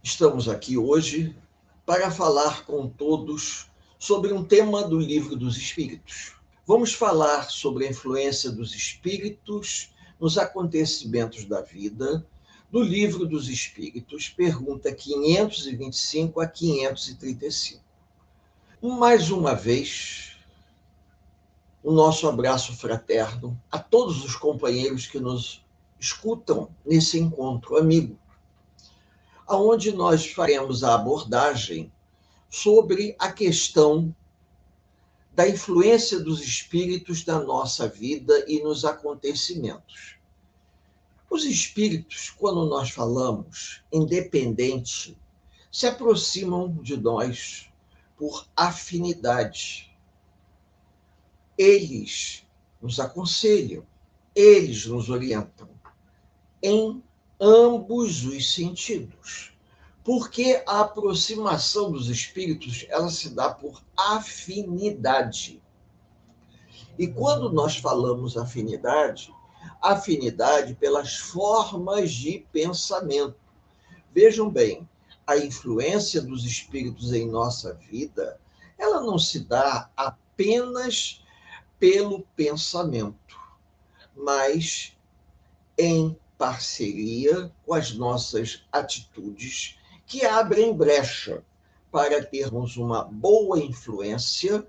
Estamos aqui hoje para falar com todos sobre um tema do Livro dos Espíritos. Vamos falar sobre a influência dos espíritos nos acontecimentos da vida, do Livro dos Espíritos, pergunta 525 a 535. Mais uma vez, o nosso abraço fraterno a todos os companheiros que nos escutam nesse encontro amigo, onde nós faremos a abordagem sobre a questão da influência dos espíritos na nossa vida e nos acontecimentos. Os espíritos, quando nós falamos independente, se aproximam de nós por afinidade. Eles nos aconselham, eles nos orientam em ambos os sentidos. Porque a aproximação dos espíritos, ela se dá por afinidade. E quando nós falamos afinidade pelas formas de pensamento. Vejam bem, a influência dos espíritos em nossa vida, ela não se dá apenas pelo pensamento, mas em parceria com as nossas atitudes, que abrem brecha para termos uma boa influência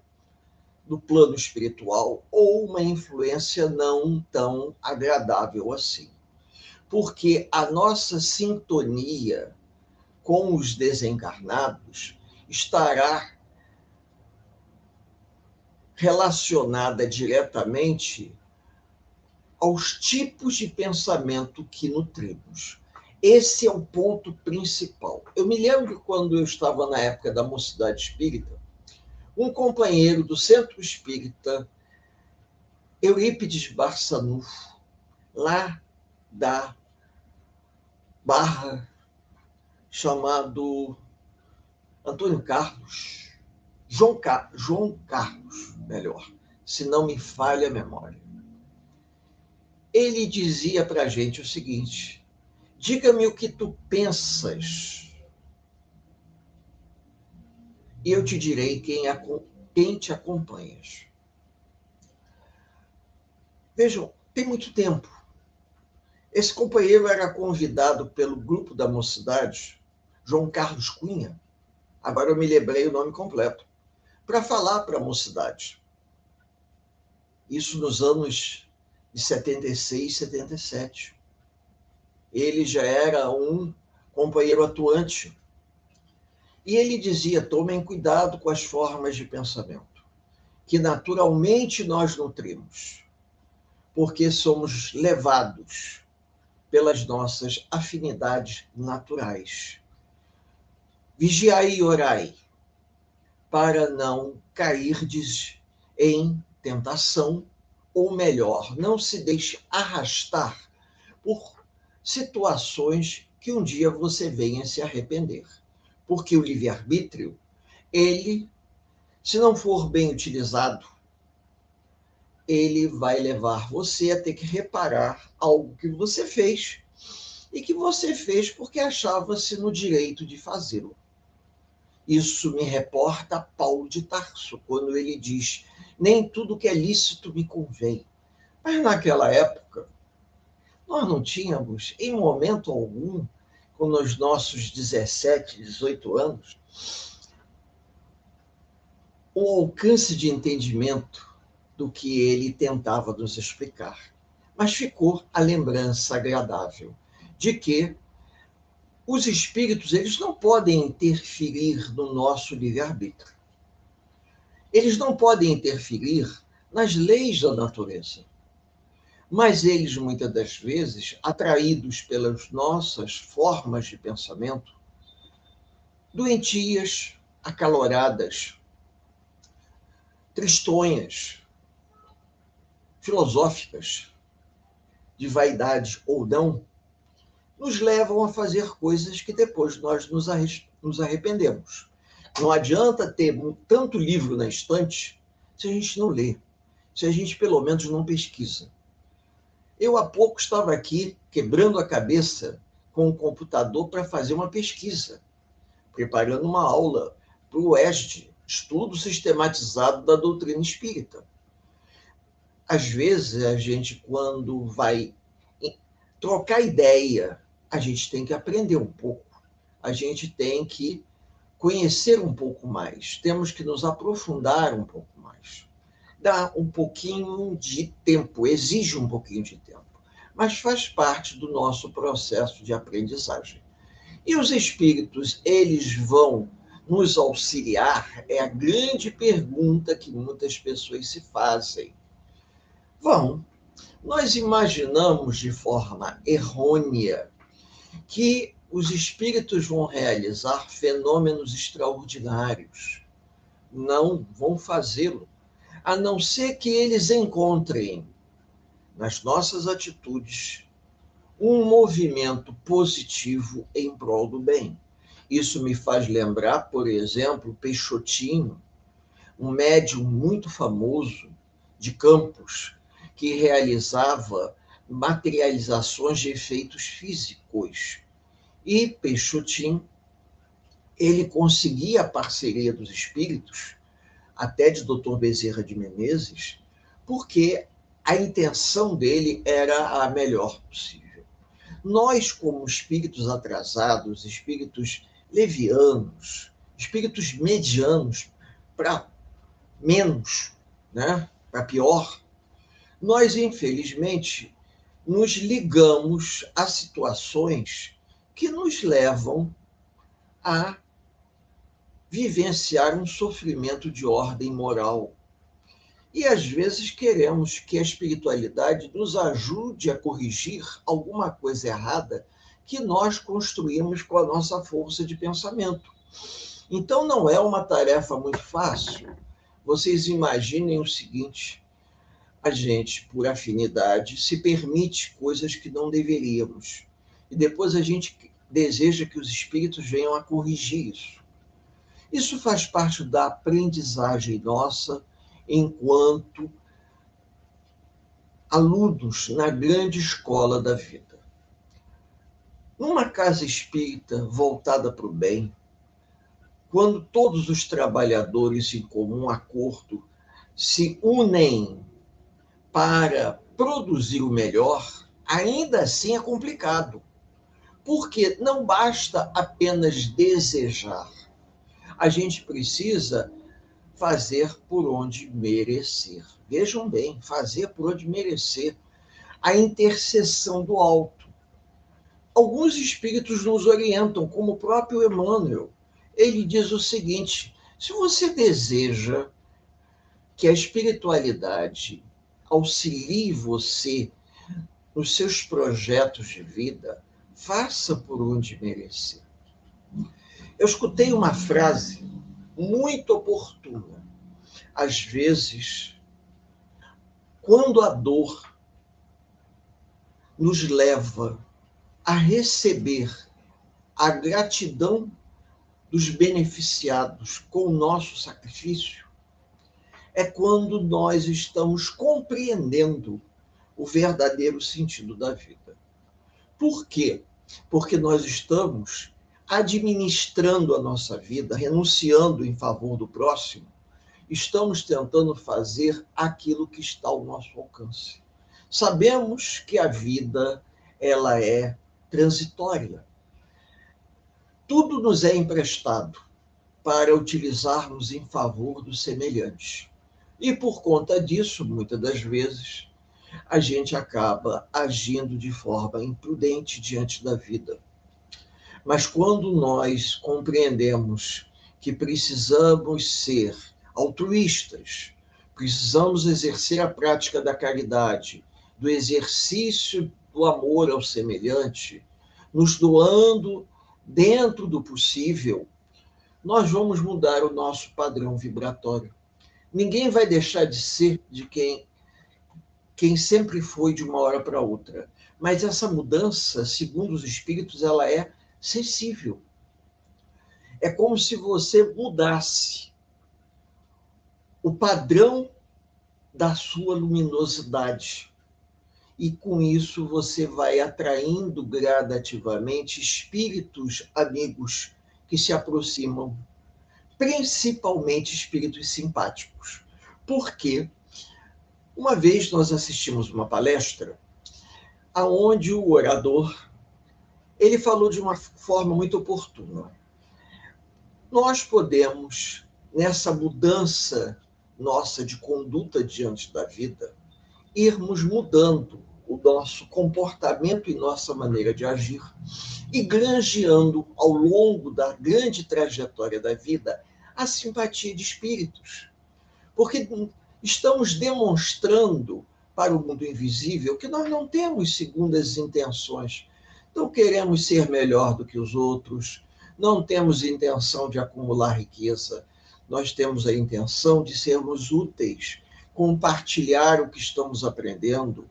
no plano espiritual ou uma influência não tão agradável assim. Porque a nossa sintonia com os desencarnados estará relacionada diretamente aos tipos de pensamento que nutrimos. Esse é o ponto principal. Eu me lembro quando eu estava na época da Mocidade Espírita, um companheiro do Centro Espírita, Eurípides Barçanufo, lá da Barra, chamado Antônio Carlos, João Carlos, melhor, se não me falha a memória. Ele dizia para a gente o seguinte: diga-me o que tu pensas, e eu te direi quem te acompanhas. Vejam, tem muito tempo. Esse companheiro era convidado pelo grupo da Mocidade, João Carlos Cunha, agora eu me lembrei o nome completo, para falar para a Mocidade. Isso nos anos de 76, 77. Ele já era um companheiro atuante. E ele dizia: tomem cuidado com as formas de pensamento, que naturalmente nós nutrimos, porque somos levados pelas nossas afinidades naturais. Vigiai e orai, para não cairdes em tentação, ou melhor, não se deixe arrastar por situações que um dia você venha se arrepender. Porque o livre-arbítrio, ele, se não for bem utilizado, ele vai levar você a ter que reparar algo que você fez, e que você fez porque achava-se no direito de fazê-lo. Isso me reporta a Paulo de Tarso, quando ele diz: nem tudo que é lícito me convém. Mas naquela época, nós não tínhamos, em momento algum, com os nossos 17, 18 anos, o alcance de entendimento do que ele tentava nos explicar. Mas ficou a lembrança agradável de que os espíritos, eles não podem interferir no nosso livre-arbítrio. Eles não podem interferir nas leis da natureza. Mas eles, muitas das vezes, atraídos pelas nossas formas de pensamento, doentias, acaloradas, tristonhas, filosóficas, de vaidade ou não, nos levam a fazer coisas que depois nós nos arrependemos. Não adianta ter tanto livro na estante se a gente não lê, se a gente pelo menos não pesquisa. Eu há pouco estava aqui quebrando a cabeça com o computador para fazer uma pesquisa, preparando uma aula para o ESD, Estudo Sistematizado da Doutrina Espírita. Às vezes, a gente, quando vai trocar ideia, a gente tem que aprender um pouco, a gente tem que conhecer um pouco mais, temos que nos aprofundar um pouco mais. Dá um pouquinho de tempo, exige um pouquinho de tempo, mas faz parte do nosso processo de aprendizagem. E os espíritos, eles vão nos auxiliar? É a grande pergunta que muitas pessoas se fazem. Vão. Nós imaginamos de forma errônea que os espíritos vão realizar fenômenos extraordinários. Não vão fazê-lo, a não ser que eles encontrem nas nossas atitudes um movimento positivo em prol do bem. Isso me faz lembrar, por exemplo, Peixotinho, um médium muito famoso de Campos, que realizava materializações de efeitos físicos. E Peixotinho, ele conseguia a parceria dos espíritos, até de Dr. Bezerra de Menezes, porque a intenção dele era a melhor possível. Nós, como espíritos atrasados, espíritos levianos, espíritos medianos para menos, né, para pior, nós, infelizmente, nos ligamos a situações que nos levam a vivenciar um sofrimento de ordem moral. E às vezes queremos que a espiritualidade nos ajude a corrigir alguma coisa errada que nós construímos com a nossa força de pensamento. Então não é uma tarefa muito fácil. Vocês imaginem o seguinte: a gente, por afinidade, se permite coisas que não deveríamos. E depois a gente deseja que os espíritos venham a corrigir isso. Isso faz parte da aprendizagem nossa enquanto alunos na grande escola da vida. Numa casa espírita voltada para o bem, quando todos os trabalhadores em comum acordo se unem para produzir o melhor, ainda assim é complicado, porque não basta apenas desejar. A gente precisa fazer por onde merecer. Vejam bem, fazer por onde merecer. A intercessão do alto. Alguns espíritos nos orientam, como o próprio Emmanuel. Ele diz o seguinte: se você deseja que a espiritualidade auxilie você nos seus projetos de vida, faça por onde merecer. Eu escutei uma frase muito oportuna. Às vezes, quando a dor nos leva a receber a gratidão dos beneficiados com o nosso sacrifício, é quando nós estamos compreendendo o verdadeiro sentido da vida. Por quê? Porque nós estamos administrando a nossa vida, renunciando em favor do próximo, estamos tentando fazer aquilo que está ao nosso alcance. Sabemos que a vida, ela é transitória. Tudo nos é emprestado para utilizarmos em favor do semelhante. E por conta disso, muitas das vezes, a gente acaba agindo de forma imprudente diante da vida. Mas quando nós compreendemos que precisamos ser altruístas, precisamos exercer a prática da caridade, do exercício do amor ao semelhante, nos doando dentro do possível, nós vamos mudar o nosso padrão vibratório. Ninguém vai deixar de ser de quem sempre foi de uma hora para outra. Mas essa mudança, segundo os espíritos, ela é sensível. É como se você mudasse o padrão da sua luminosidade. e com isso você vai atraindo gradativamente espíritos amigos que se aproximam, principalmente espíritos simpáticos. Porque uma vez nós assistimos uma palestra aonde o orador ele falou de uma forma muito oportuna. Nós podemos, nessa mudança nossa de conduta diante da vida, irmos mudando o nosso comportamento e nossa maneira de agir e granjeando ao longo da grande trajetória da vida a simpatia de espíritos. Porque estamos demonstrando para o mundo invisível que nós não temos segundas intenções. Não queremos ser melhor do que os outros, não temos intenção de acumular riqueza, nós temos a intenção de sermos úteis, compartilhar o que estamos aprendendo,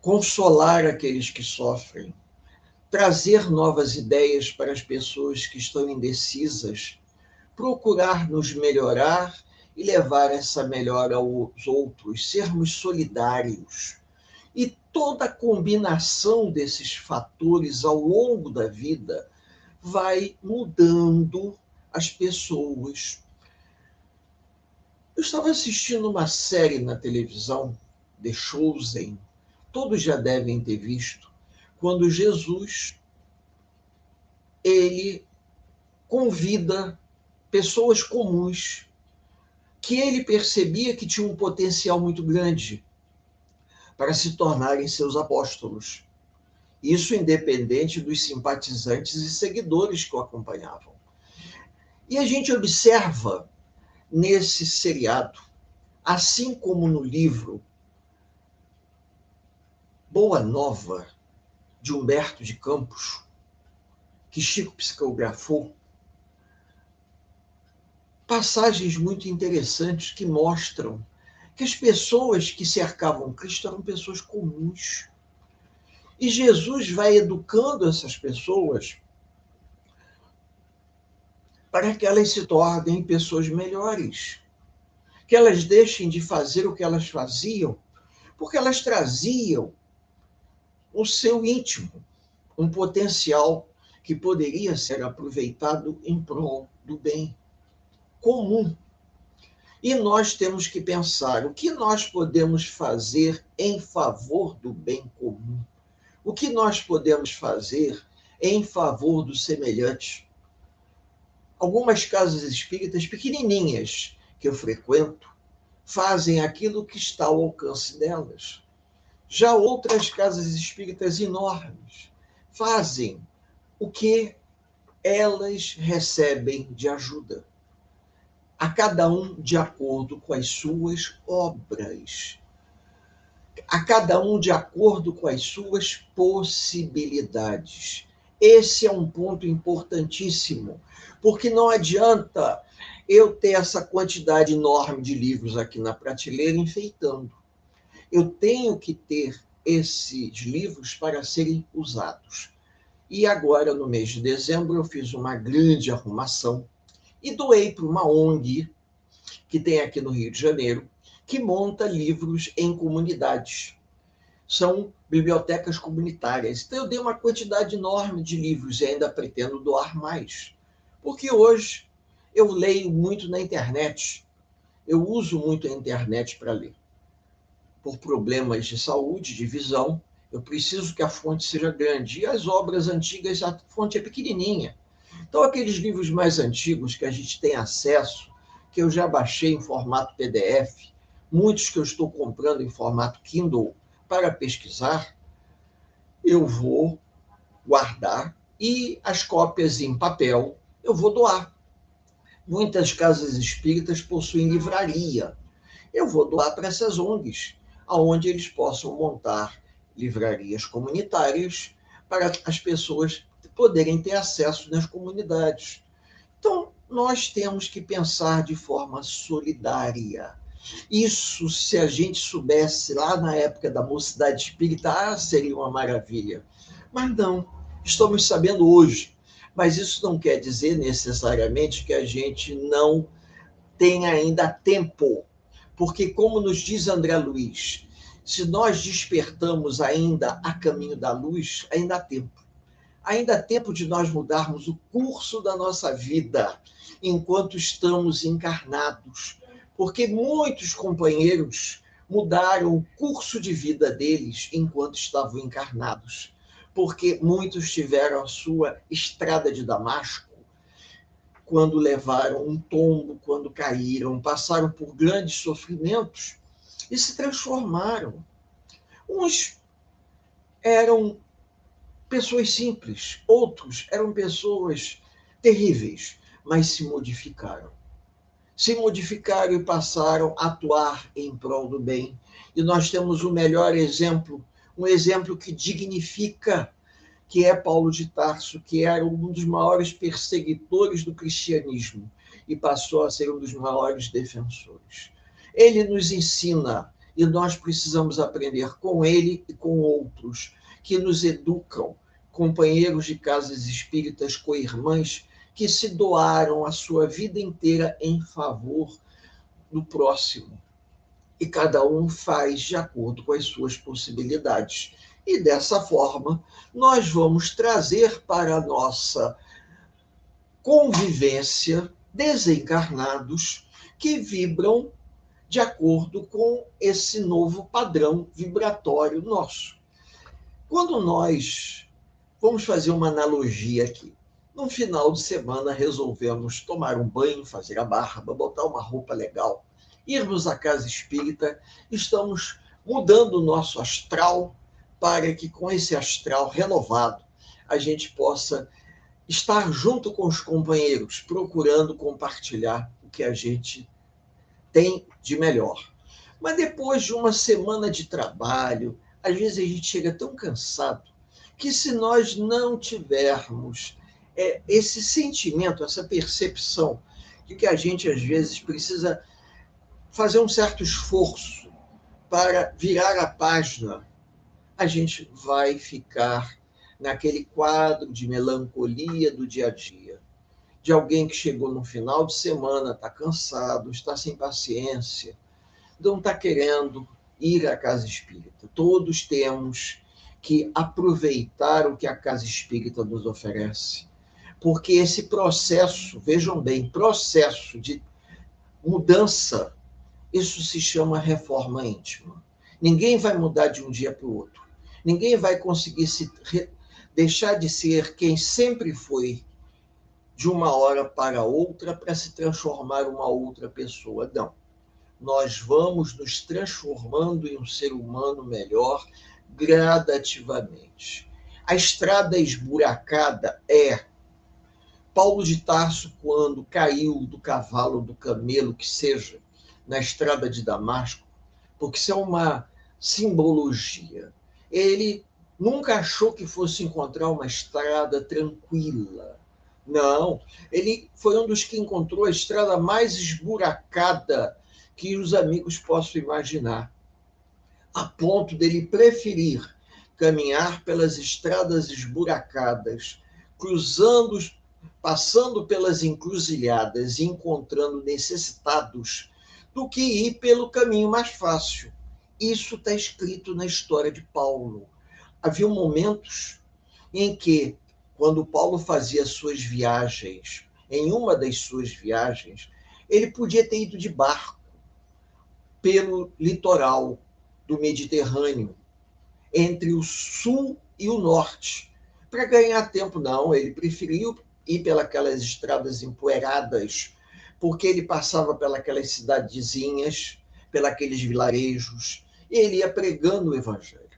consolar aqueles que sofrem, trazer novas ideias para as pessoas que estão indecisas, procurar nos melhorar e levar essa melhora aos outros, sermos solidários. E toda a combinação desses fatores ao longo da vida vai mudando as pessoas. Eu estava assistindo uma série na televisão, The Chosen, todos já devem ter visto, quando Jesus ele convida pessoas comuns que ele percebia que tinham um potencial muito grande para se tornarem seus apóstolos. Isso independente dos simpatizantes e seguidores que o acompanhavam. E a gente observa nesse seriado, assim como no livro Boa Nova, de Humberto de Campos, que Chico psicografou, passagens muito interessantes que mostram que as pessoas que cercavam Cristo eram pessoas comuns. E Jesus vai educando essas pessoas para que elas se tornem pessoas melhores, que elas deixem de fazer o que elas faziam, porque elas traziam o seu íntimo, um potencial que poderia ser aproveitado em prol do bem comum. E nós temos que pensar o que nós podemos fazer em favor do bem comum. O que nós podemos fazer em favor do semelhante. Algumas casas espíritas pequenininhas que eu frequento fazem aquilo que está ao alcance delas. Já outras casas espíritas enormes fazem o que elas recebem de ajuda, a cada um de acordo com as suas obras, a cada um de acordo com as suas possibilidades. Esse é um ponto importantíssimo, porque não adianta eu ter essa quantidade enorme de livros aqui na prateleira enfeitando. Eu tenho que ter esses livros para serem usados. E agora, no mês de dezembro, eu fiz uma grande arrumação e doei para uma ONG que tem aqui no Rio de Janeiro, que monta livros em comunidades. São bibliotecas comunitárias. Então, eu dei uma quantidade enorme de livros e ainda pretendo doar mais. Porque hoje eu leio muito na internet. Eu uso muito a internet para ler. Por problemas de saúde, de visão, eu preciso que a fonte seja grande. E as obras antigas, a fonte é pequenininha. Então, aqueles livros mais antigos que a gente tem acesso, que eu já baixei em formato PDF, muitos que eu estou comprando em formato Kindle para pesquisar, eu vou guardar e as cópias em papel eu vou doar. Muitas casas espíritas possuem livraria. Eu vou doar para essas ONGs, onde eles possam montar livrarias comunitárias para as pessoas poderem ter acesso nas comunidades. Então, nós temos que pensar de forma solidária. Isso, se a gente soubesse lá na época da Mocidade Espírita, seria uma maravilha. Mas não, estamos sabendo hoje. Mas isso não quer dizer necessariamente que a gente não tem ainda tempo. Porque, como nos diz André Luiz, Se nós despertamos ainda a caminho da luz, ainda há tempo. Ainda há tempo de nós mudarmos o curso da nossa vida enquanto estamos encarnados, porque muitos companheiros mudaram o curso de vida deles enquanto estavam encarnados, porque muitos tiveram a sua estrada de Damasco quando levaram um tombo, quando caíram, passaram por grandes sofrimentos e se transformaram. Uns eram pessoas simples, outros eram pessoas terríveis, mas se modificaram. Se modificaram e passaram a atuar em prol do bem. E nós temos o melhor exemplo, um exemplo que dignifica, que é Paulo de Tarso, que era um dos maiores perseguidores do cristianismo e passou a ser um dos maiores defensores. Ele nos ensina, e nós precisamos aprender com ele e com outros, que nos educam, companheiros de casas espíritas, co-irmãs, que se doaram a sua vida inteira em favor do próximo. E cada um faz de acordo com as suas possibilidades. E dessa forma, nós vamos trazer para a nossa convivência desencarnados que vibram de acordo com esse novo padrão vibratório nosso. Quando nós vamos fazer uma analogia aqui, no final de semana resolvemos tomar um banho, fazer a barba, botar uma roupa legal, irmos à casa espírita, estamos mudando o nosso astral para que com esse astral renovado a gente possa estar junto com os companheiros, procurando compartilhar o que a gente tem de melhor. Mas depois de uma semana de trabalho, às vezes a gente chega tão cansado que se nós não tivermos esse sentimento, essa percepção de que a gente às vezes precisa fazer um certo esforço para virar a página, a gente vai ficar naquele quadro de melancolia do dia a dia, de alguém que chegou no final de semana, está cansado, está sem paciência, não está querendo ir à casa espírita. Todos temos que aproveitar o que a casa espírita nos oferece, porque esse processo, vejam bem, processo de mudança, isso se chama reforma íntima. Ninguém vai mudar de um dia para o outro. Ninguém vai conseguir deixar de ser quem sempre foi de uma hora para outra para se transformar uma outra pessoa. Não. Nós vamos nos transformando em um ser humano melhor gradativamente. A estrada esburacada é Paulo de Tarso, quando caiu do cavalo, do camelo, que seja, na estrada de Damasco, porque isso é uma simbologia. Ele nunca achou que fosse encontrar uma estrada tranquila. Não, ele foi um dos que encontrou a estrada mais esburacada que os amigos possam imaginar, a ponto dele preferir caminhar pelas estradas esburacadas, cruzando, passando pelas encruzilhadas e encontrando necessitados, do que ir pelo caminho mais fácil. Isso está escrito na história de Paulo. Havia momentos em que, quando Paulo fazia suas viagens, em uma das suas viagens, ele podia ter ido de barco pelo litoral do Mediterrâneo, entre o sul e o norte, para ganhar tempo. Não, ele preferiu ir pelas estradas empoeiradas, porque ele passava pelas cidadezinhas, pelos vilarejos, e ele ia pregando o evangelho.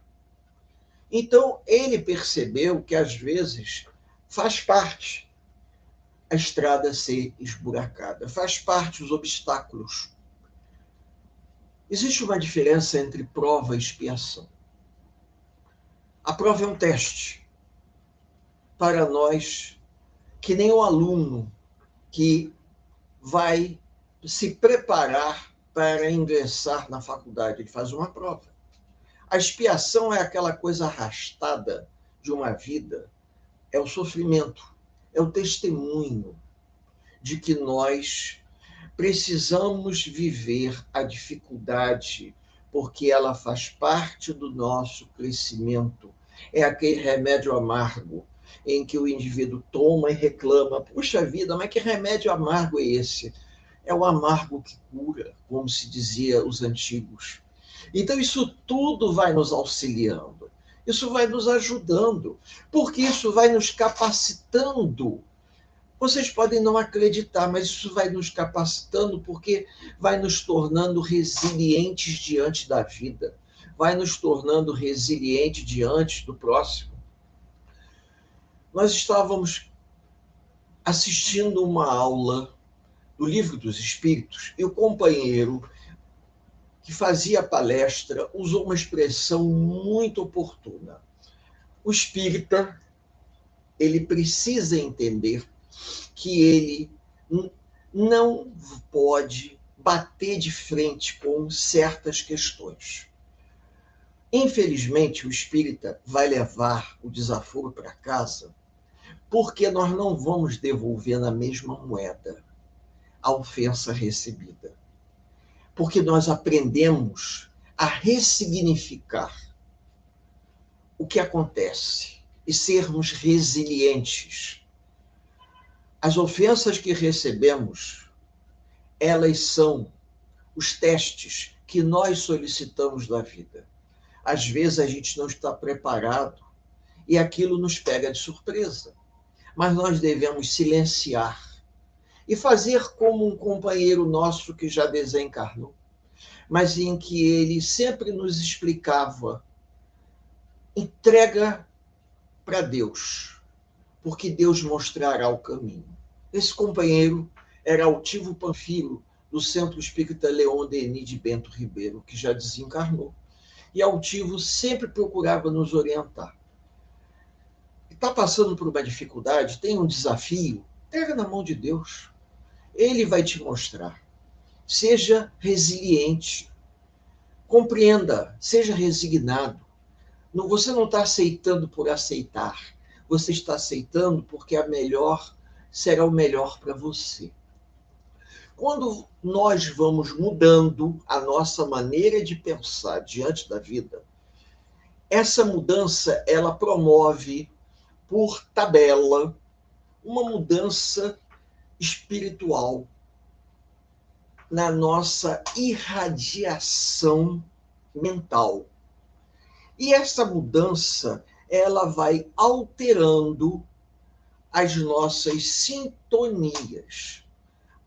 Então, ele percebeu que, às vezes, faz parte a estrada ser esburacada, faz parte os obstáculos. Existe uma diferença entre prova e expiação. A prova é um teste para nós, que nem um aluno que vai se preparar para ingressar na faculdade. Ele faz uma prova. A expiação é aquela coisa arrastada de uma vida, é o sofrimento, é o testemunho de que nós precisamos viver a dificuldade porque ela faz parte do nosso crescimento. É aquele remédio amargo em que o indivíduo toma e reclama: puxa vida, mas que remédio amargo é esse? É o amargo que cura, como se dizia os antigos. Então, isso tudo vai nos auxiliando, isso vai nos ajudando, porque isso vai nos capacitando. Vocês podem não acreditar, mas isso vai nos capacitando porque vai nos tornando resilientes diante da vida, vai nos tornando resilientes diante do próximo. Nós estávamos assistindo uma aula do Livro dos Espíritos e o companheiro que fazia a palestra usou uma expressão muito oportuna. O espírita, ele precisa entender que ele não pode bater de frente com certas questões. Infelizmente, o espírita vai levar o desaforo para casa porque nós não vamos devolver na mesma moeda a ofensa recebida. Porque nós aprendemos a ressignificar o que acontece e sermos resilientes. As ofensas que recebemos, elas são os testes que nós solicitamos da vida. Às vezes a gente não está preparado e aquilo nos pega de surpresa, mas nós devemos silenciar e fazer como um companheiro nosso que já desencarnou, mas em que ele sempre nos explicava: entrega para Deus, porque Deus mostrará o caminho. Esse companheiro era Altivo Panfilo, do Centro Espírita Leon Denis de Bento Ribeiro, que já desencarnou. E Altivo sempre procurava nos orientar. Está passando por uma dificuldade, tem um desafio, pega na mão de Deus. Ele vai te mostrar. Seja resiliente, compreenda, seja resignado. Você não está aceitando por aceitar, você está aceitando porque será o melhor para você. Quando nós vamos mudando a nossa maneira de pensar diante da vida, essa mudança ela promove, por tabela, uma mudança espiritual na nossa irradiação mental. E essa mudança ela vai alterando as nossas sintonias.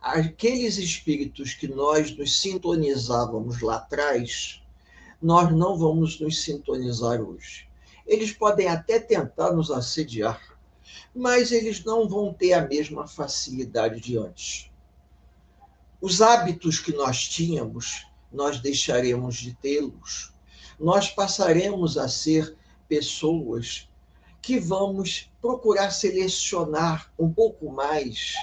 Aqueles espíritos que nós nos sintonizávamos lá atrás, nós não vamos nos sintonizar hoje. Eles podem até tentar nos assediar, mas eles não vão ter a mesma facilidade de antes. Os hábitos que nós tínhamos, nós deixaremos de tê-los. Nós passaremos a ser pessoas que vamos procurar selecionar um pouco mais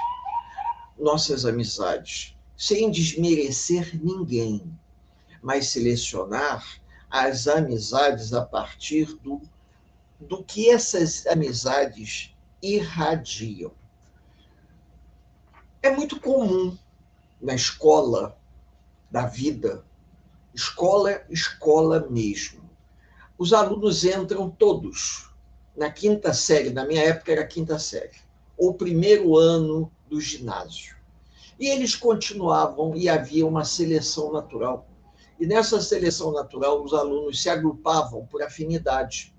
nossas amizades, sem desmerecer ninguém, mas selecionar as amizades a partir do que essas amizades irradiam. É muito comum na escola da vida, escola mesmo. Os alunos entram todos na quinta série, na minha época era quinta série, ou primeiro ano do ginásio. E eles continuavam e havia uma seleção natural. E nessa seleção natural, os alunos se agrupavam por afinidade.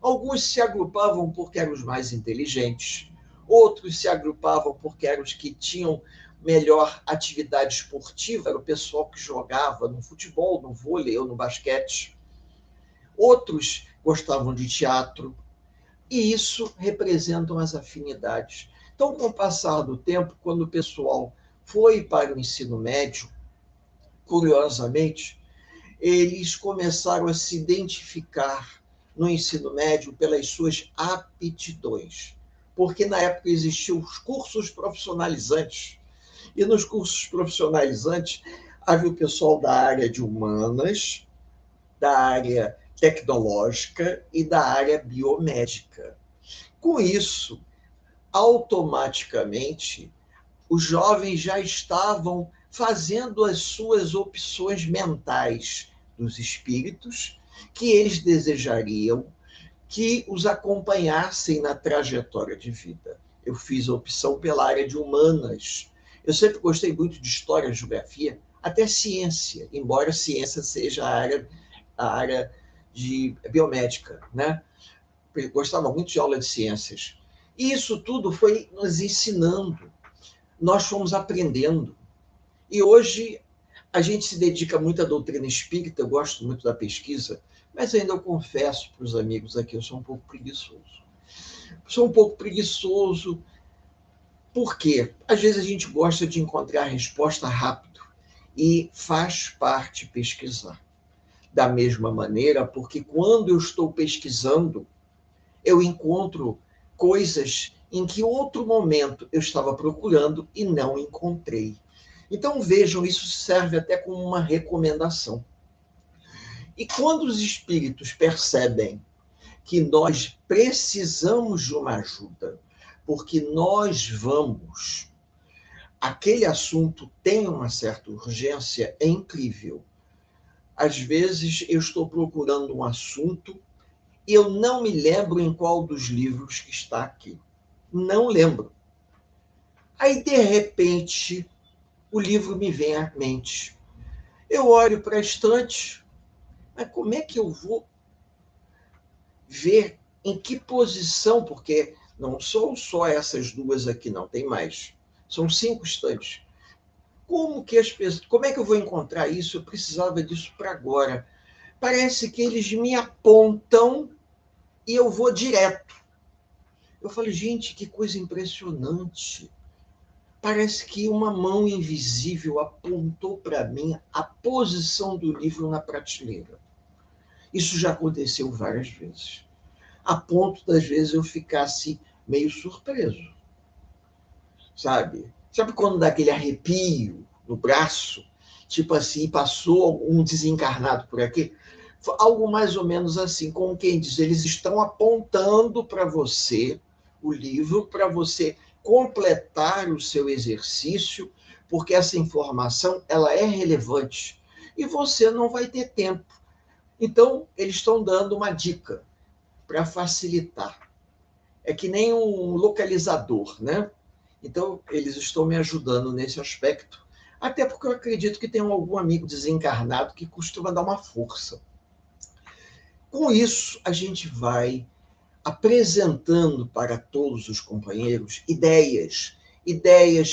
Alguns se agrupavam porque eram os mais inteligentes, outros se agrupavam porque eram os que tinham melhor atividade esportiva, era o pessoal que jogava no futebol, no vôlei ou no basquete. Outros gostavam de teatro, e isso representam as afinidades. Então, com o passar do tempo, quando o pessoal foi para o ensino médio, curiosamente, eles começaram a se identificar no ensino médio pelas suas aptidões, porque na época existiam os cursos profissionalizantes, e nos cursos profissionalizantes havia o pessoal da área de humanas, da área tecnológica e da área biomédica. Com isso, automaticamente, os jovens já estavam fazendo as suas opções mentais dos espíritos que eles desejariam que os acompanhassem na trajetória de vida. Eu fiz a opção pela área de humanas. Eu sempre gostei muito de história, geografia, até ciência, embora ciência seja a área de biomédica, né? Eu gostava muito de aula de ciências. E isso tudo foi nos ensinando. Nós fomos aprendendo. E hoje a gente se dedica muito à doutrina espírita, eu gosto muito da pesquisa, mas ainda eu confesso para os amigos aqui, eu sou um pouco preguiçoso. Sou um pouco preguiçoso, porque às vezes a gente gosta de encontrar a resposta rápido e faz parte pesquisar. Da mesma maneira, porque quando eu estou pesquisando, eu encontro coisas em que outro momento eu estava procurando e não encontrei. Então vejam, isso serve até como uma recomendação. E quando os espíritos percebem que nós precisamos de uma ajuda, porque nós vamos, aquele assunto tem uma certa urgência, é incrível. Às vezes eu estou procurando um assunto e eu não me lembro em qual dos livros que está aqui. Não lembro. Aí, de repente, o livro me vem à mente. Eu olho para a estante, mas como é que eu vou ver em que posição, porque não são só essas duas aqui, não, tem mais. São 5 estantes. Como é que eu vou encontrar isso? Eu precisava disso para agora. Parece que eles me apontam e eu vou direto. Eu falei, gente, que coisa impressionante. Parece que uma mão invisível apontou para mim a posição do livro na prateleira. Isso já aconteceu várias vezes. A ponto das vezes eu ficasse meio surpreso. Sabe quando dá aquele arrepio no braço? Tipo assim, passou um desencarnado por aqui? Algo mais ou menos assim, como quem diz, eles estão apontando para você o livro, para você completar o seu exercício, porque essa informação ela é relevante e você não vai ter tempo. Então, eles estão dando uma dica para facilitar. É que nem um localizador, né? Então, eles estão me ajudando nesse aspecto, até porque eu acredito que tem algum amigo desencarnado que costuma dar uma força. Com isso, a gente vai apresentando para todos os companheiros ideias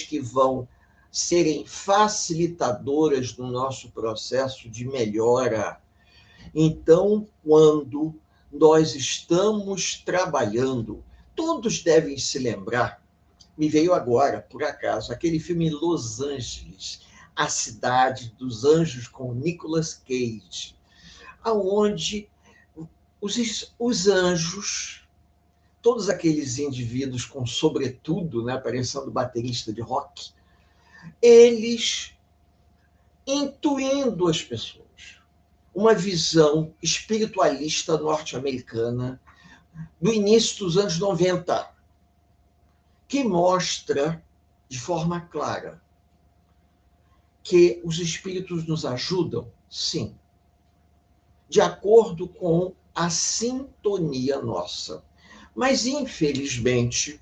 que vão serem facilitadoras do nosso processo de melhora. Então, quando nós estamos trabalhando, todos devem se lembrar, me veio agora, por acaso, aquele filme Los Angeles, A Cidade dos Anjos, com Nicolas Cage, aonde os anjos, todos aqueles indivíduos com sobretudo, né, parecendo baterista de rock, eles intuindo as pessoas. Uma visão espiritualista norte-americana do início dos anos 90, que mostra de forma clara que os espíritos nos ajudam, sim, de acordo com a sintonia nossa. Mas, infelizmente,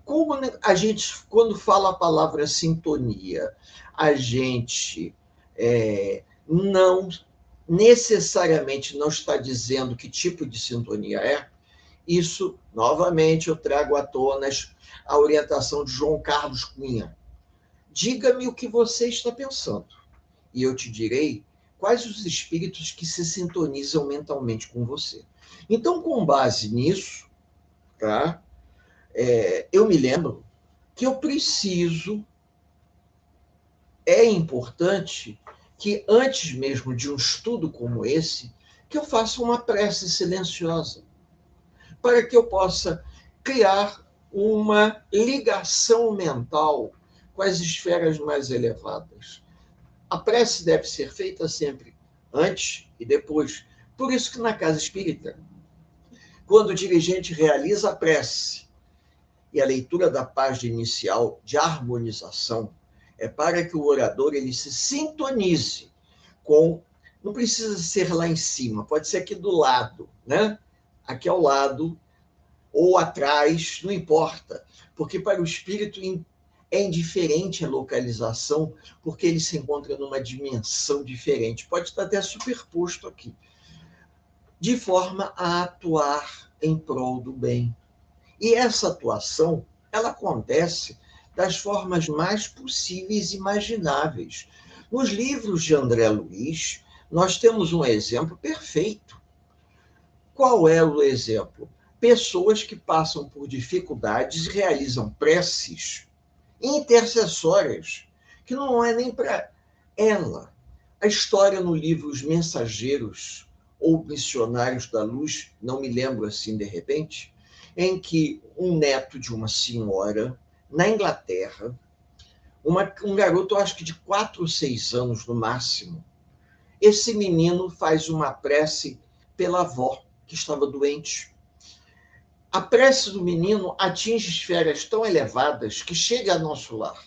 como a gente, quando fala a palavra sintonia, a gente não necessariamente não está dizendo que tipo de sintonia é, isso, novamente, eu trago à tona a orientação de João Carlos Cunha. Diga-me o que você está pensando, e eu te direi quais os espíritos que se sintonizam mentalmente com você. Então, com base nisso, tá? Eu me lembro que é importante que antes mesmo de um estudo como esse, que eu faça uma prece silenciosa, para que eu possa criar uma ligação mental com as esferas mais elevadas. A prece deve ser feita sempre antes e depois. Por isso que na casa espírita, quando o dirigente realiza a prece e a leitura da página inicial de harmonização, é para que o orador ele se sintonize com Não precisa ser lá em cima, pode ser aqui do lado, né? Aqui ao lado ou atrás, não importa, porque para o espírito é indiferente a localização, porque ele se encontra numa dimensão diferente. Pode estar até superposto aqui, de forma a atuar em prol do bem. E essa atuação, ela acontece das formas mais possíveis e imagináveis. Nos livros de André Luiz, nós temos um exemplo perfeito. Qual é o exemplo? Pessoas que passam por dificuldades e realizam preces intercessórias, que não é nem para ela. A história no livro Os Mensageiros ou Missionários da Luz, não me lembro assim de repente, em que um neto de uma senhora, na Inglaterra, um garoto, acho que de 4 ou 6 anos no máximo, esse menino faz uma prece pela avó, que estava doente. A prece do menino atinge esferas tão elevadas que chega a nosso lar.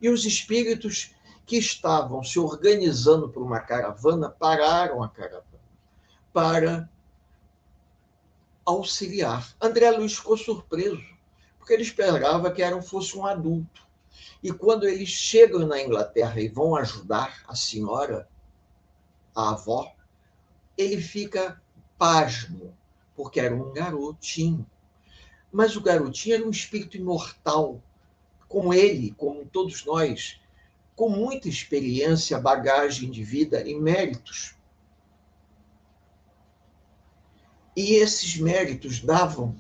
E os espíritos que estavam se organizando para uma caravana pararam a caravana para auxiliar. André Luiz ficou surpreso, porque ele esperava que fosse um adulto. E quando eles chegam na Inglaterra e vão ajudar a senhora, a avó, ele fica pasmo, porque era um garotinho. Mas o garotinho era um espírito imortal, como ele, como todos nós, com muita experiência, bagagem de vida e méritos. E esses méritos davam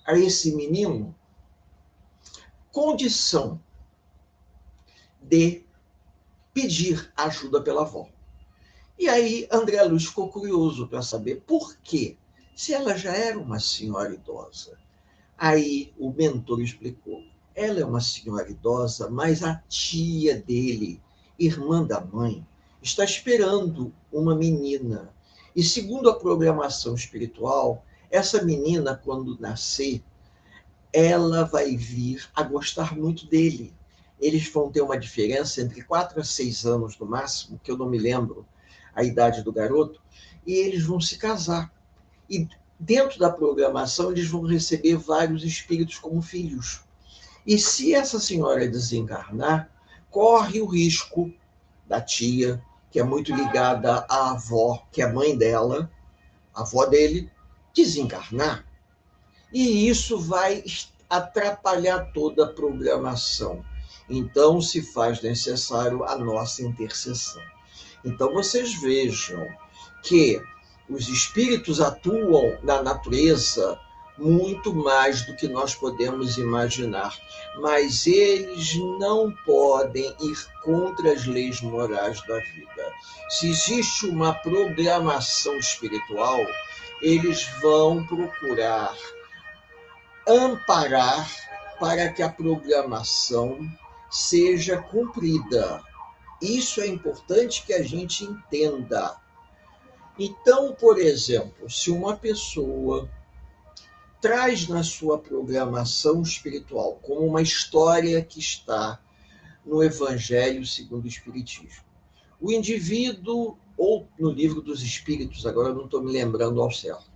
a esse menino condição de pedir ajuda pela avó. E aí André Luiz ficou curioso para saber por quê, se ela já era uma senhora idosa. Aí o mentor explicou. Ela é uma senhora idosa, mas a tia dele, irmã da mãe, está esperando uma menina. E segundo a programação espiritual, essa menina, quando nascer, ela vai vir a gostar muito dele. Eles vão ter uma diferença entre 4 a 6 anos no máximo, que eu não me lembro a idade do garoto, e eles vão se casar. E dentro da programação, eles vão receber vários espíritos como filhos. E se essa senhora desencarnar, corre o risco da tia, que é muito ligada à avó, que é a mãe dela, a avó dele, desencarnar. E isso vai atrapalhar toda a programação. Então, se faz necessário a nossa intercessão. Então, vocês vejam que os espíritos atuam na natureza muito mais do que nós podemos imaginar, mas eles não podem ir contra as leis morais da vida. Se existe uma programação espiritual, eles vão procurar amparar para que a programação seja cumprida. Isso é importante que a gente entenda. Então, por exemplo, se uma pessoa traz na sua programação espiritual como uma história que está no Evangelho segundo o Espiritismo, o indivíduo, ou no Livro dos Espíritos, agora eu não estou me lembrando ao certo,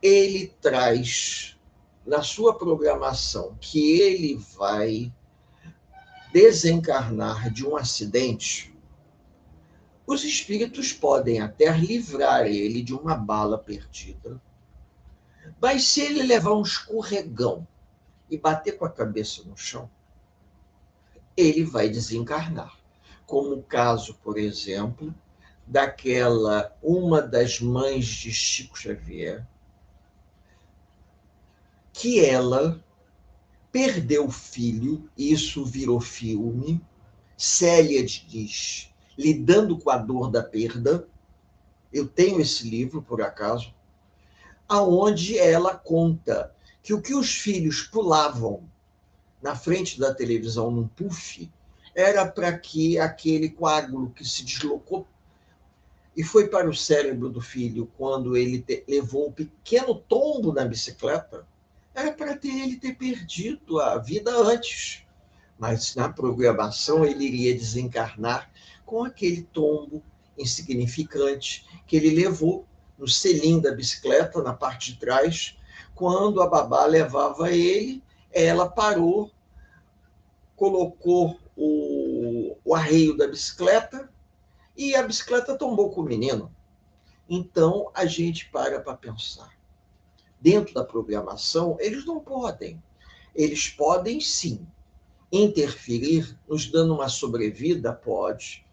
ele traz na sua programação que ele vai desencarnar de um acidente, os espíritos podem até livrar ele de uma bala perdida, mas se ele levar um escorregão e bater com a cabeça no chão, ele vai desencarnar. Como o caso, por exemplo, daquela uma das mães de Chico Xavier, que ela perdeu o filho, isso virou filme, Célia diz, lidando com a dor da perda. Eu tenho esse livro, por acaso, aonde ela conta que o que os filhos pulavam na frente da televisão num puff era para que aquele coágulo que se deslocou e foi para o cérebro do filho quando ele levou um pequeno tombo na bicicleta, era para ele ter perdido a vida antes, mas na programação ele iria desencarnar com aquele tombo insignificante que ele levou no selim da bicicleta, na parte de trás. Quando a babá levava ele, ela parou, colocou o arreio da bicicleta e a bicicleta tombou com o menino. Então, a gente para pensar. Dentro da programação, eles não podem. Eles podem, sim, interferir, nos dando uma sobrevida, pode,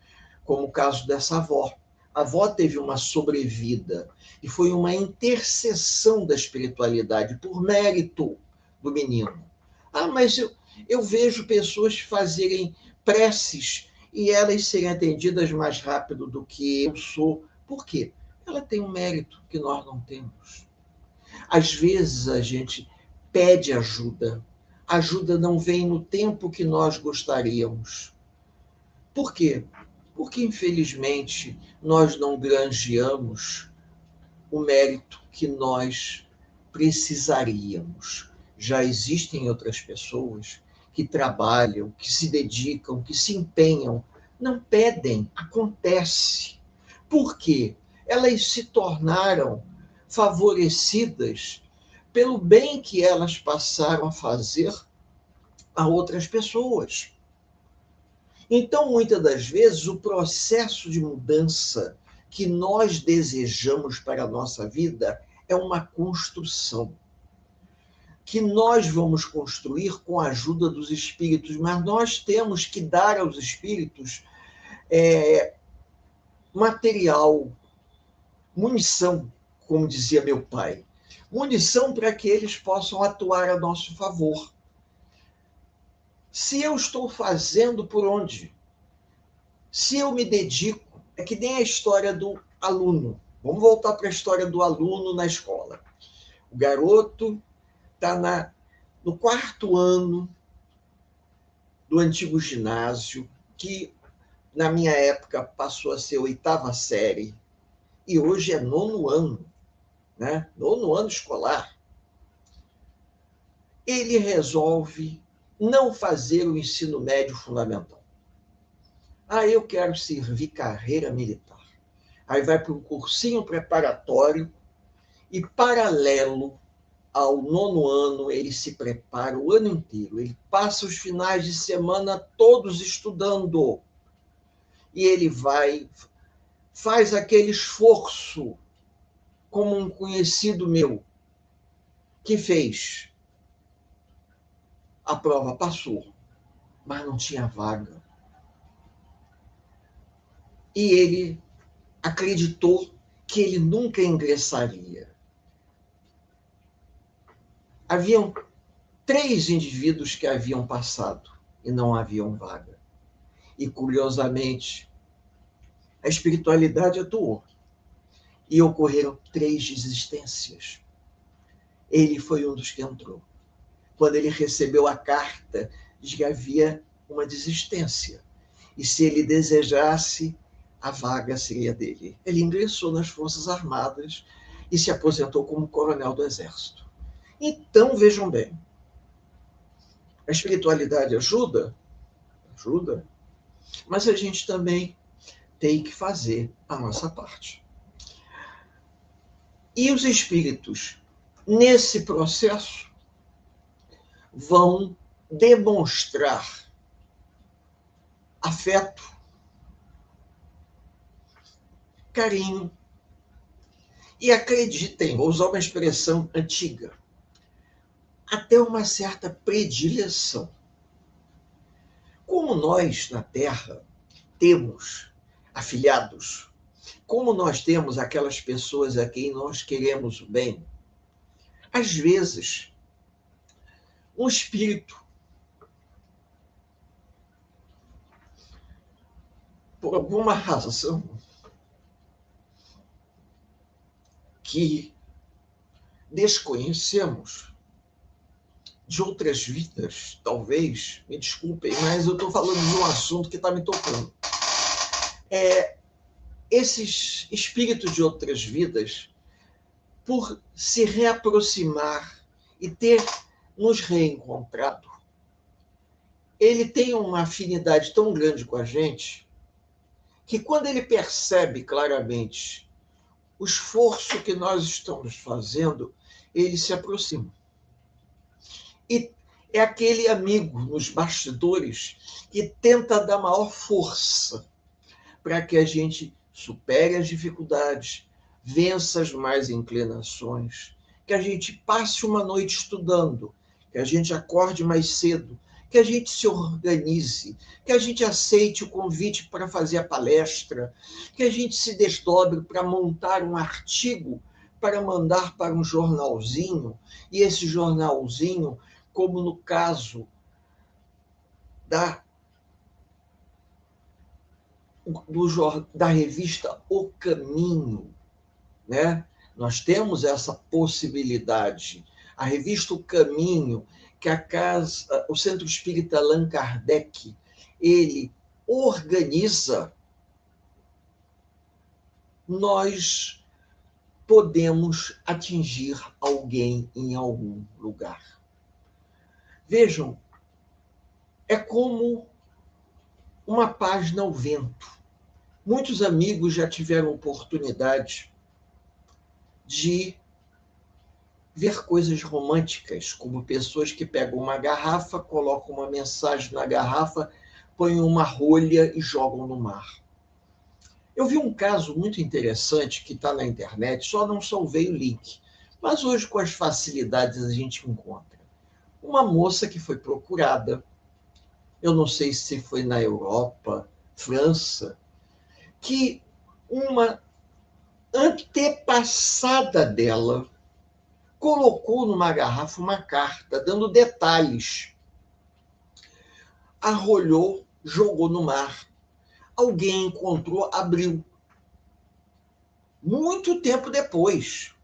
como o caso dessa avó. A avó teve uma sobrevida e foi uma intercessão da espiritualidade por mérito do menino. Ah, mas eu vejo pessoas fazerem preces e elas serem atendidas mais rápido do que eu sou. Por quê? Ela tem um mérito que nós não temos. Às vezes a gente pede ajuda. A ajuda não vem no tempo que nós gostaríamos. Por quê? Porque, infelizmente, nós não granjeamos o mérito que nós precisaríamos. Já existem outras pessoas que trabalham, que se dedicam, que se empenham, não pedem, acontece. Por quê? Elas se tornaram favorecidas pelo bem que elas passaram a fazer a outras pessoas. Então, muitas das vezes, o processo de mudança que nós desejamos para a nossa vida é uma construção que nós vamos construir com a ajuda dos espíritos, mas nós temos que dar aos espíritos material, munição, como dizia meu pai, munição para que eles possam atuar a nosso favor. Se eu estou fazendo por onde? Se eu me dedico, é que nem a história do aluno. Vamos voltar para a história do aluno na escola. O garoto está no 4º ano do antigo ginásio, que na minha época passou a ser 8ª série, e hoje é 9º ano, né? 9º ano escolar. Ele resolve não fazer o ensino médio fundamental. Ah, eu quero servir carreira militar. Aí vai para um cursinho preparatório e, paralelo ao 9º ano, ele se prepara o ano inteiro. Ele passa os finais de semana todos estudando. E ele faz aquele esforço, como um conhecido meu que fez. A prova passou, mas não tinha vaga. E ele acreditou que ele nunca ingressaria. Haviam 3 indivíduos que haviam passado e não haviam vaga. E, curiosamente, a espiritualidade atuou. E ocorreram 3 desistências. Ele foi um dos que entrou. Quando ele recebeu a carta, diz que havia uma desistência. E se ele desejasse, a vaga seria dele. Ele ingressou nas Forças Armadas e se aposentou como coronel do Exército. Então, vejam bem, a espiritualidade ajuda? Ajuda. Mas a gente também tem que fazer a nossa parte. E os espíritos, nesse processo, vão demonstrar afeto, carinho e, acreditem, vou usar uma expressão antiga, até uma certa predileção. Como nós, na Terra, temos afilhados, como nós temos aquelas pessoas a quem nós queremos o bem, às vezes, um espírito, por alguma razão que desconhecemos, de outras vidas, talvez, me desculpem, mas eu estou falando de um assunto que está me tocando. Esses espíritos de outras vidas, por se reaproximar e ter nos reencontrado, ele tem uma afinidade tão grande com a gente que quando ele percebe claramente o esforço que nós estamos fazendo, ele se aproxima. E é aquele amigo nos bastidores que tenta dar maior força para que a gente supere as dificuldades, vença as más inclinações, que a gente passe uma noite estudando, que a gente acorde mais cedo, que a gente se organize, que a gente aceite o convite para fazer a palestra, que a gente se desdobre para montar um artigo para mandar para um jornalzinho, e esse jornalzinho, como no caso da da revista O Caminho, né? Nós temos essa possibilidade. A revista O Caminho, que o Centro Espírita Allan Kardec, ele organiza, nós podemos atingir alguém em algum lugar. Vejam, é como uma página ao vento. Muitos amigos já tiveram oportunidade de ver coisas românticas, como pessoas que pegam uma garrafa, colocam uma mensagem na garrafa, põem uma rolha e jogam no mar. Eu vi um caso muito interessante que está na internet, só não salvei o link, mas hoje com as facilidades a gente encontra. Uma moça que foi procurada, eu não sei se foi na Europa, França, que uma antepassada dela colocou numa garrafa uma carta, dando detalhes. Arrolhou, jogou no mar. Alguém encontrou, abriu. Muito tempo depois,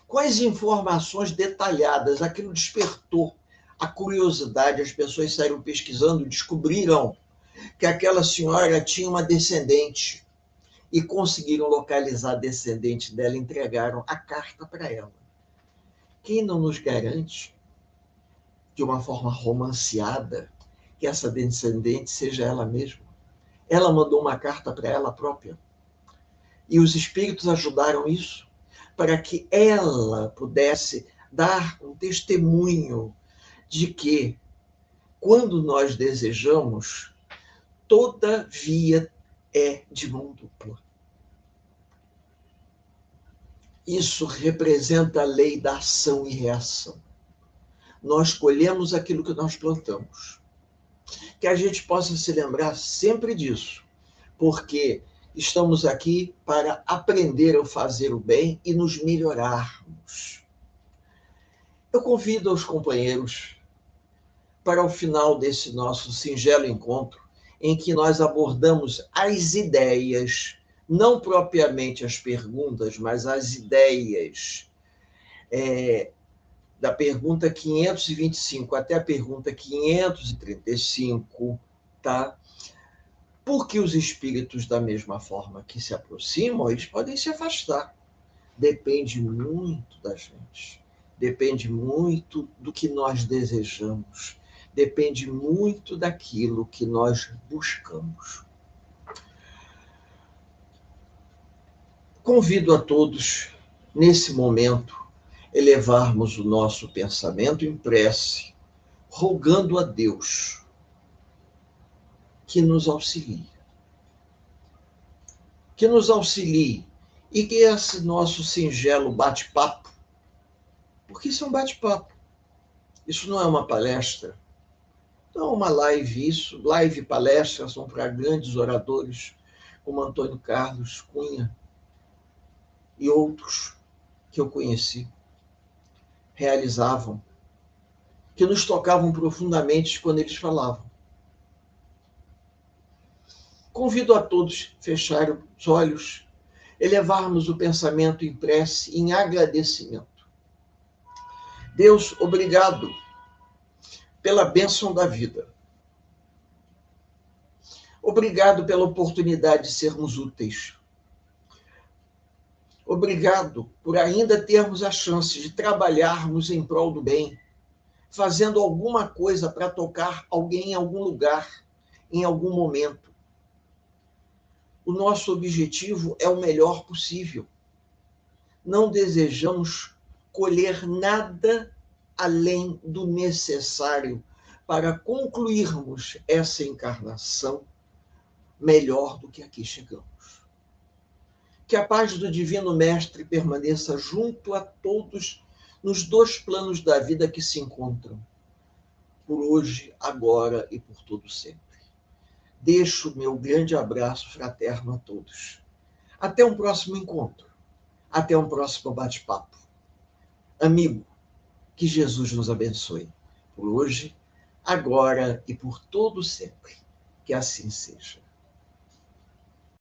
com as informações detalhadas, aquilo despertou a curiosidade, as pessoas saíram pesquisando, descobriram que aquela senhora tinha uma descendente e conseguiram localizar a descendente dela, entregaram a carta para ela. Quem não nos garante, de uma forma romanceada, que essa descendente seja ela mesma? Ela mandou uma carta para ela própria. E os espíritos ajudaram isso, para que ela pudesse dar um testemunho de que, quando nós desejamos, toda via é de mão dupla. Isso representa a lei da ação e reação. Nós colhemos aquilo que nós plantamos. Que a gente possa se lembrar sempre disso, porque estamos aqui para aprender a fazer o bem e nos melhorarmos. Eu convido os companheiros para o final desse nosso singelo encontro, em que nós abordamos as ideias, não propriamente as perguntas, mas as ideias da pergunta 525 até a pergunta 535, tá? Porque os espíritos, da mesma forma que se aproximam, eles podem se afastar. Depende muito da gente. Depende muito do que nós desejamos. Depende muito daquilo que nós buscamos. Convido a todos, nesse momento, elevarmos o nosso pensamento em prece, rogando a Deus que nos auxilie. Que nos auxilie e que esse nosso singelo bate-papo, porque isso é um bate-papo, isso não é uma palestra, não é uma live, isso, live e palestra são para grandes oradores, como Antônio Carlos Cunha e outros que eu conheci, realizavam, que nos tocavam profundamente quando eles falavam. Convido a todos a fecharem os olhos, elevarmos o pensamento em prece, em agradecimento. Deus, obrigado pela bênção da vida. Obrigado pela oportunidade de sermos úteis. Obrigado por ainda termos a chance de trabalharmos em prol do bem, fazendo alguma coisa para tocar alguém em algum lugar, em algum momento. O nosso objetivo é o melhor possível. Não desejamos colher nada além do necessário para concluirmos essa encarnação melhor do que aqui chegamos. Que a paz do Divino Mestre permaneça junto a todos nos dois planos da vida que se encontram, por hoje, agora e por todo sempre. Deixo meu grande abraço fraterno a todos. Até um próximo encontro. Até um próximo bate-papo. Amigo, que Jesus nos abençoe, por hoje, agora e por todo sempre. Que assim seja.